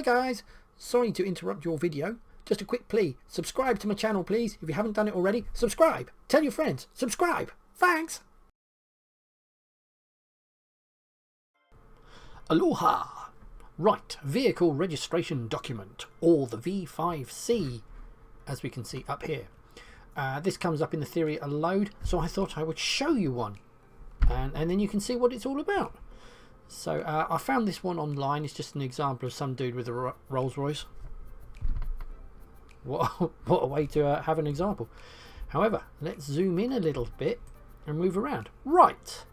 guys, sorry to interrupt your video. Just a quick plea, subscribe to my channel please. If you haven't done it already, subscribe. Tell your friends, subscribe. Thanks. Aloha. Right, vehicle registration document, or the V5C, as we can see up here. This comes up in the theory a load, so I thought I would show you one. And then you can see what it's all about. So I found this one online. It's just an example of some dude with a Rolls Royce. What a way to have an example. However, let's zoom in a little bit and move around. Right.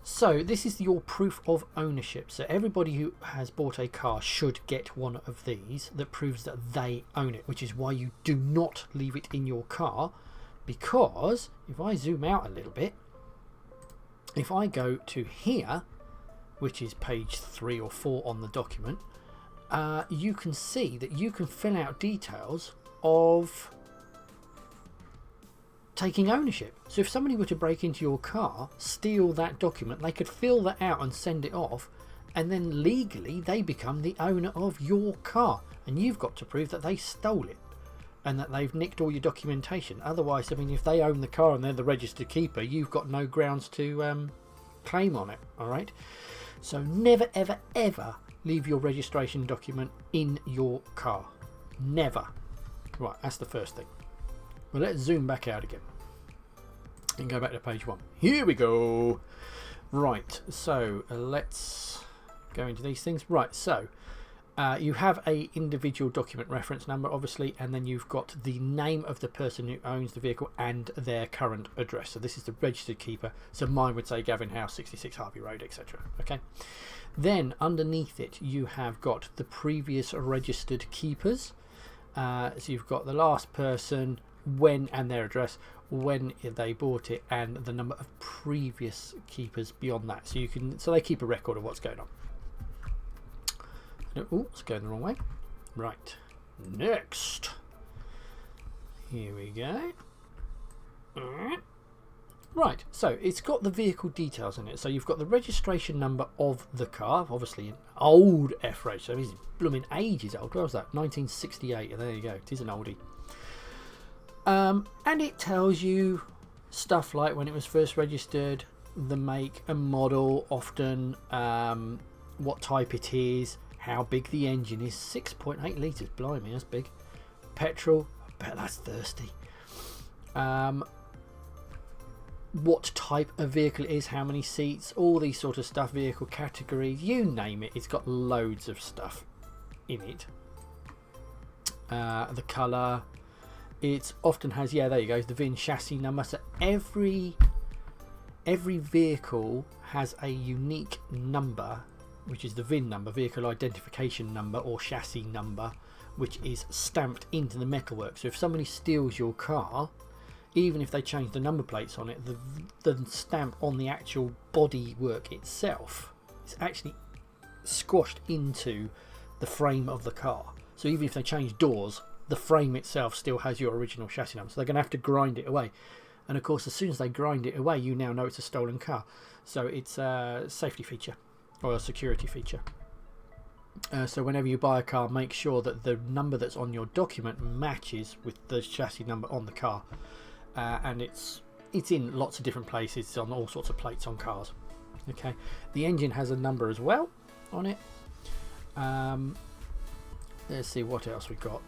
So this is your proof of ownership. So everybody who has bought a car should get one of these that proves that they own it, which is why you do not leave it in your car. Because if I zoom out a little bit, if I go to here, which is page 3 or 4 on the document, you can see that you can fill out details of taking ownership. So if somebody were to break into your car, steal that document, they could fill that out and send it off, and then legally they become the owner of your car, and you've got to prove that they stole it and that they've nicked all your documentation. Otherwise, I mean, if they own the car and they're the registered keeper, you've got no grounds to claim on it. All right, so never ever ever leave your registration document in your car. Never. Right, that's the first thing. Well, let's zoom back out again and go back to page 1. Here we go. Right, so let's go into these things. Right, so you have a individual document reference number, obviously, and then you've got the name of the person who owns the vehicle and their current address. So this is the registered keeper. So mine would say Gavin House, 66 Harvey Road, etc. Okay. Then underneath it, you have got the previous registered keepers. So you've got the last person, when, and their address, when they bought it, and the number of previous keepers beyond that. So you can, so they keep a record of what's going on. Oh, it's going the wrong way. Right, next. Here we go. Right, so it's got the vehicle details in it. So you've got the registration number of the car, obviously an old F-Reg, so it's blooming ages old. What was that? 1968. There you go. It is an oldie. And it tells you stuff like when it was first registered, the make and model, often what type it is, how big the engine is. 6.8 litres, blimey, that's big. Petrol, I bet that's thirsty. What type of vehicle it is, how many seats, all these sort of stuff, vehicle categories, you name it. It's got loads of stuff in it. The colour, it often has, yeah, there you go, the VIN chassis number. So every vehicle has a unique number, which is the VIN number, vehicle identification number, or chassis number, which is stamped into the metalwork. So if somebody steals your car, even if they change the number plates on it, the stamp on the actual body work itself is actually squashed into the frame of the car. So even if they change doors, the frame itself still has your original chassis number. So they're going to have to grind it away. And of course, as soon as they grind it away, you now know it's a stolen car. So it's a safety feature or a security feature. So whenever you buy a car, make sure that the number that's on your document matches with the chassis number on the car. And it's in lots of different places. It's on all sorts of plates on cars. Okay, the engine has a number as well on it. Let's see what else we got.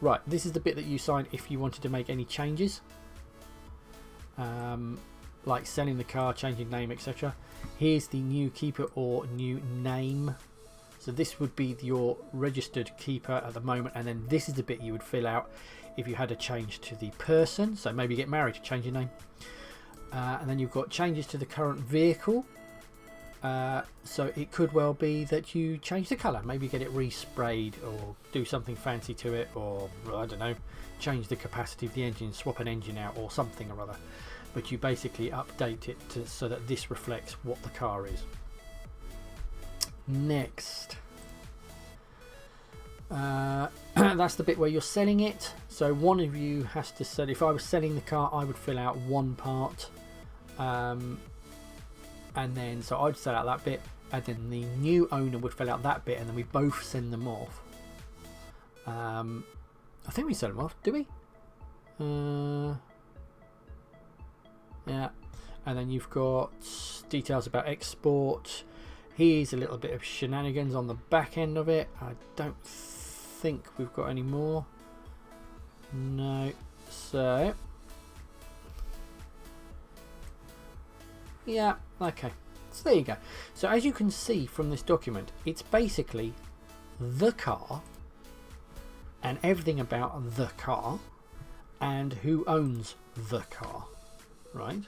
Right, this is the bit that you sign if you wanted to make any changes, like selling the car, changing name, etc. Here's the new keeper or new name. So this would be your registered keeper at the moment, and then this is the bit you would fill out if you had a change to the person. So maybe get married, change your name. And then you've got changes to the current vehicle. So it could well be that you change the colour, maybe get it resprayed or do something fancy to it, or I don't know, change the capacity of the engine, swap an engine out or something or other. But you basically update it so that this reflects what the car is. Next, that's the bit where you're selling it. So one of you has to sell. If I was selling the car, I would fill out one part, and then so I'd sell out that bit. and then the new owner would fill out that bit, and then we both send them off. I think we send them off, do we? Yeah. And then you've got details about export. Here's a little bit of shenanigans on the back end of it. I don't think we've got any more. No. So yeah, okay. So there you go. So as you can see from this document, it's basically the car and everything about the car and who owns the car, right?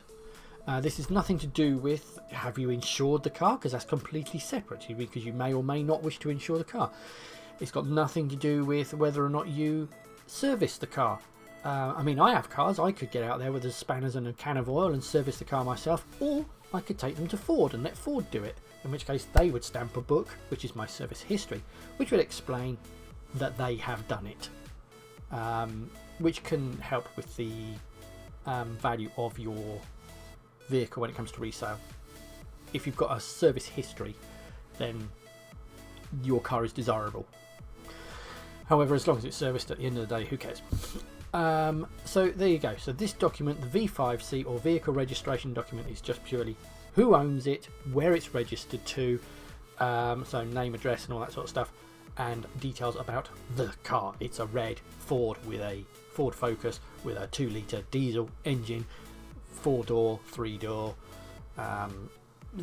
This is nothing to do with have you insured the car, because that's completely separate, because you may or may not wish to insure the car. It's got nothing to do with whether or not you service the car. I mean, I have cars. I could get out there with the spanners and a can of oil and service the car myself, or I could take them to Ford and let Ford do it, in which case they would stamp a book, which is my service history, which would explain that they have done it, which can help with the value of your vehicle when it comes to resale. If you've got a service history, then your car is desirable. However, as long as it's serviced at the end of the day, who cares? So there you go. So this document, the V5C or vehicle registration document, is just purely who owns it, where it's registered to, so name, address and all that sort of stuff, and details about the car. It's a red Ford with a Ford Focus with a 2-litre diesel engine, 4-door, 3-door,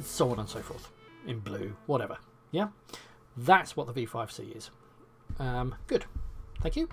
so on and so forth, in blue, whatever. Yeah, that's what the V5C is. Good, thank you.